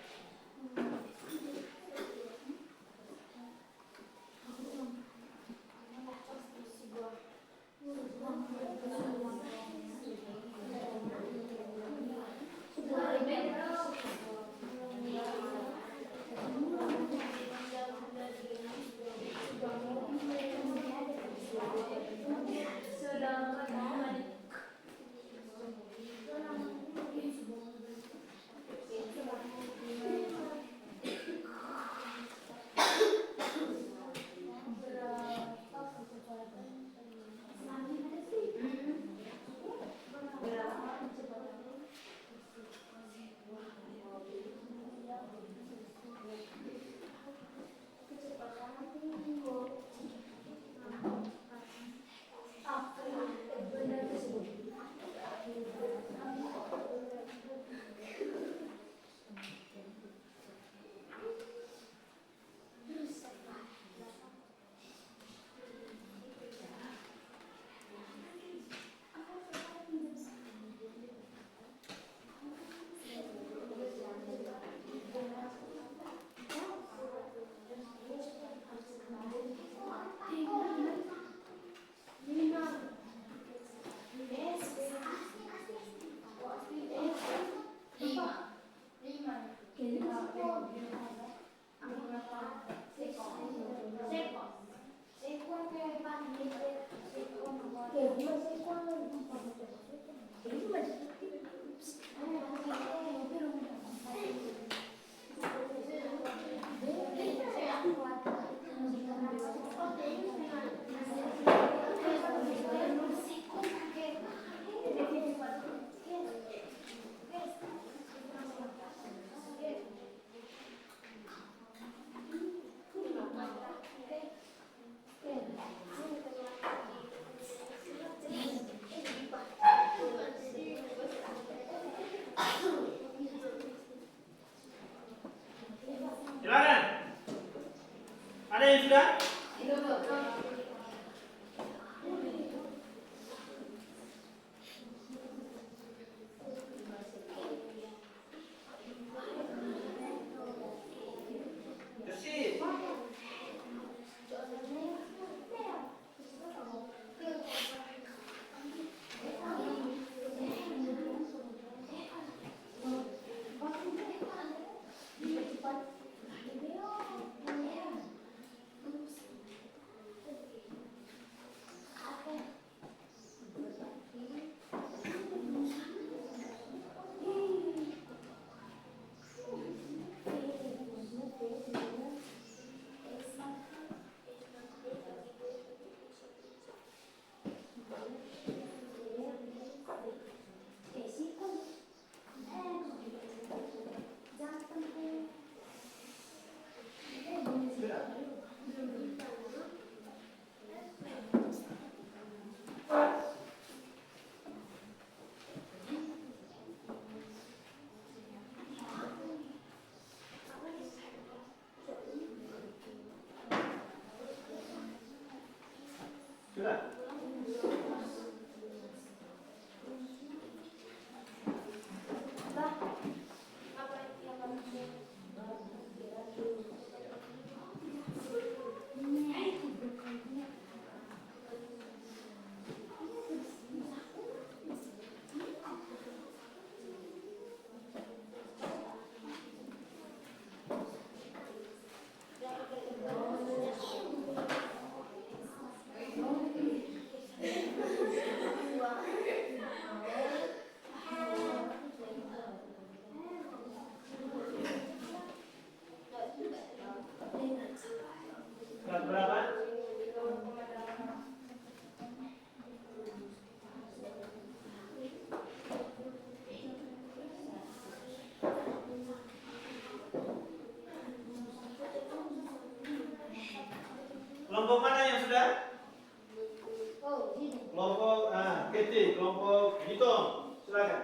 Sudah. Kelas berapa? Kelompok mana yang sudah? Kelompok KT, kelompok Newton. Silakan.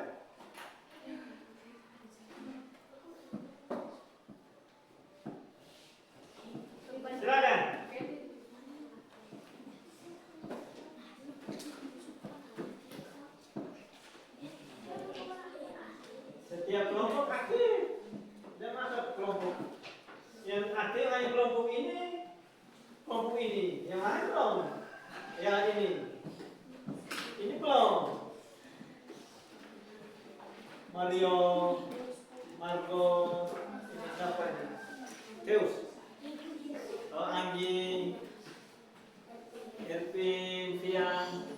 Silakan. Setiap kelompok aktif. Dan masuk kelompok. Yang aktif hanya kelompok ini. Kelompok ini. Yang lain belum. Yang ini. Ini belum. Mario, Marco, ini siapa ini? Deus. Oh, Anggi, Ervin, Fian.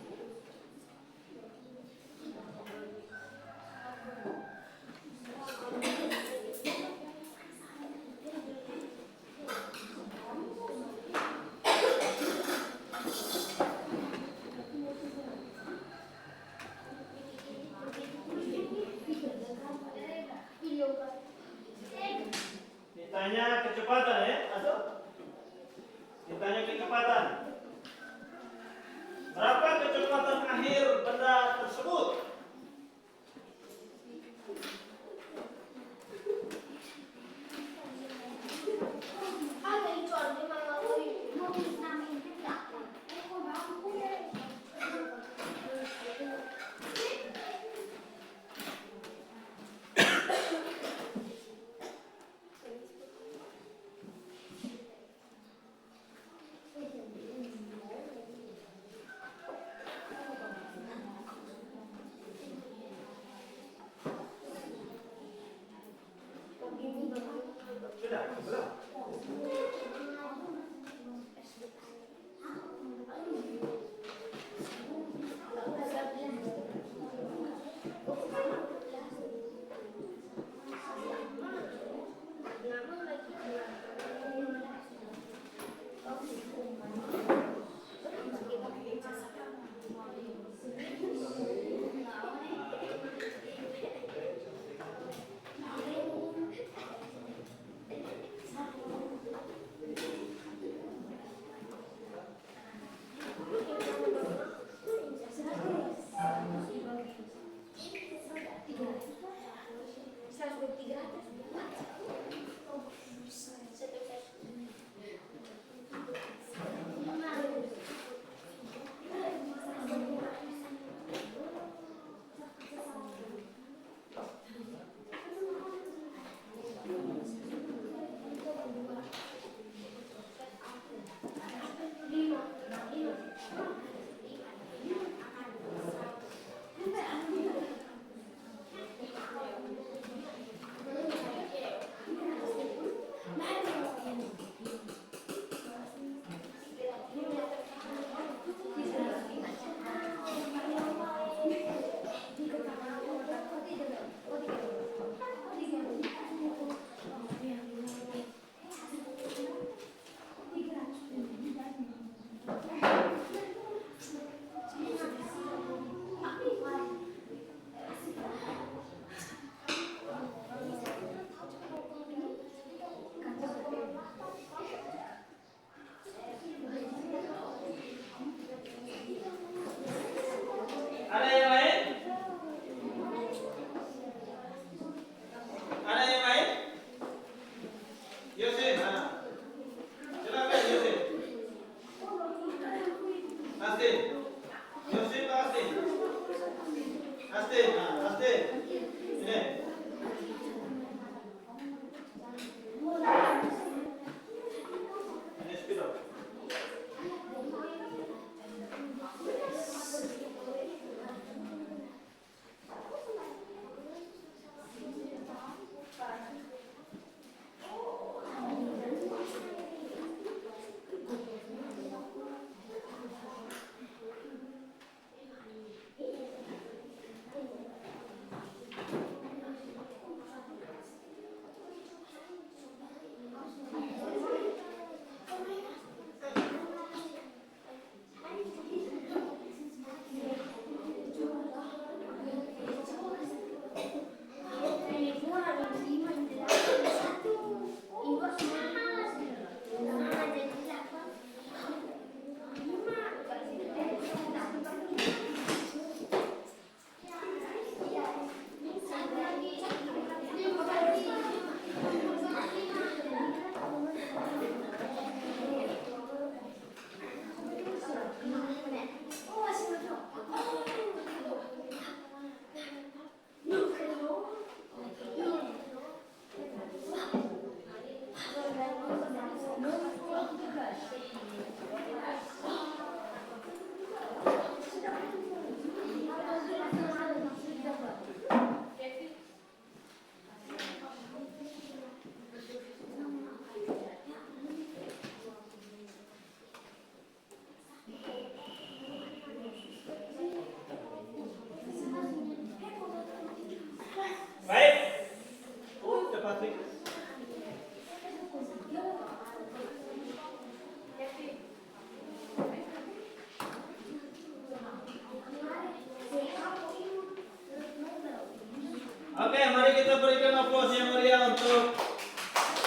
kita berikan aplaus yang meriah untuk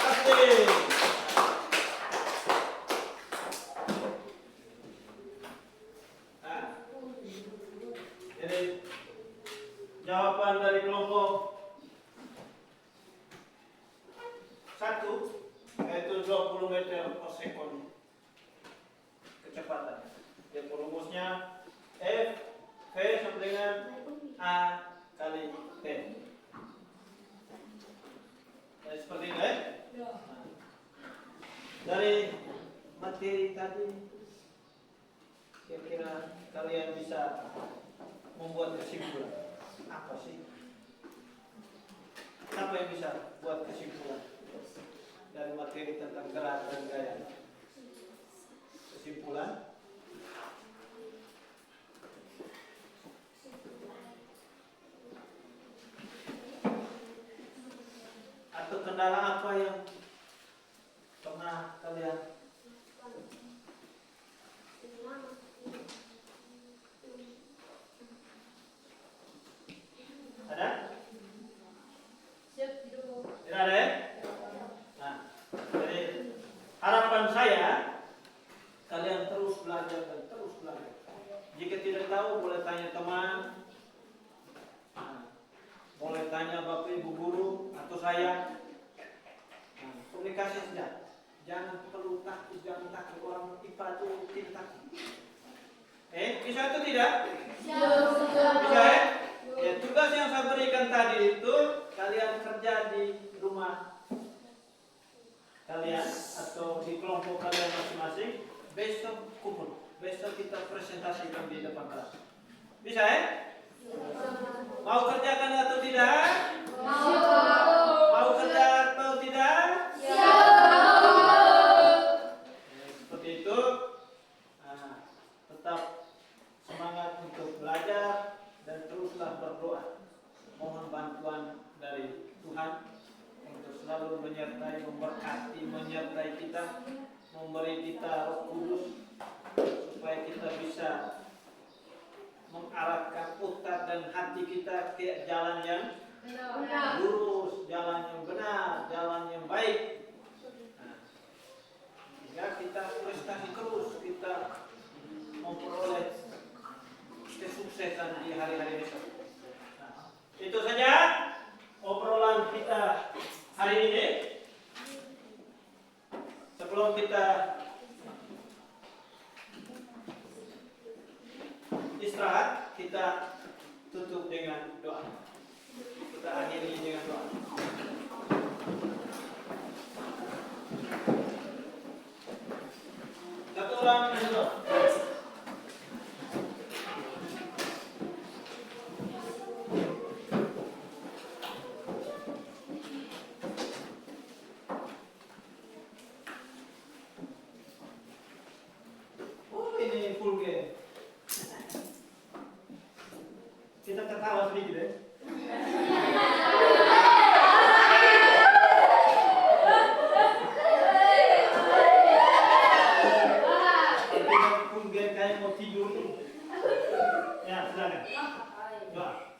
Asti. Nah, jadi jawaban dari kelompok 1 yaitu 20 meter per sekon kecepatan. Yang rumusnya F V sama dengan A kali T. Nah, seperti ini ya. Dari materi tadi kira-kira kalian bisa membuat kesimpulan apa sih? Apa yang bisa buat kesimpulan dari materi tentang gerak dan gaya? Kesimpulan? Atau kendala apa yang pernah kalian ada? Tidak ada ya? Nah, jadi harapan saya kalian terus belajar dan terus belajar. Jika tidak tahu boleh tanya teman, boleh tanya bapak ibu guru atau saya. Komunikasi saja. Jangan perlu takut, jangan takut orang IPA itu tidak takut. Bisa atau tidak? Bisa ya? Ya, tugas yang saya berikan tadi itu kalian kerja di rumah kalian atau di kelompok kalian masing-masing. Besok kumpul, besok kita presentasikan di depan kelas. Bisa ya? Mau kerjakan atau tidak? Mau kerja atau tidak? Seperti itu. Nah, tetap semangat untuk belajar dan teruslah berdoa. Mohon bantuan dari Tuhan untuk selalu menyertai, memberkati, menyertai kita, memberi kita Roh Kudus supaya kita bisa mengarahkan otak dan hati kita ke jalan yang lurus, jalan yang benar, jalan yang baik. Nah, sehingga kita prestasi terus, kita memperoleh kesuksesan di hari-hari besok. Nah, itu saja obrolan kita hari ini. Sebelum kita istirahat, kita tutup dengan doa. Kita akhiri dengan doa. Satu orang berdoa. Oh, ini full game. Kita ketawa sedikit ya. Kita full game kayak mau tidur. Ya, silakan. Doa.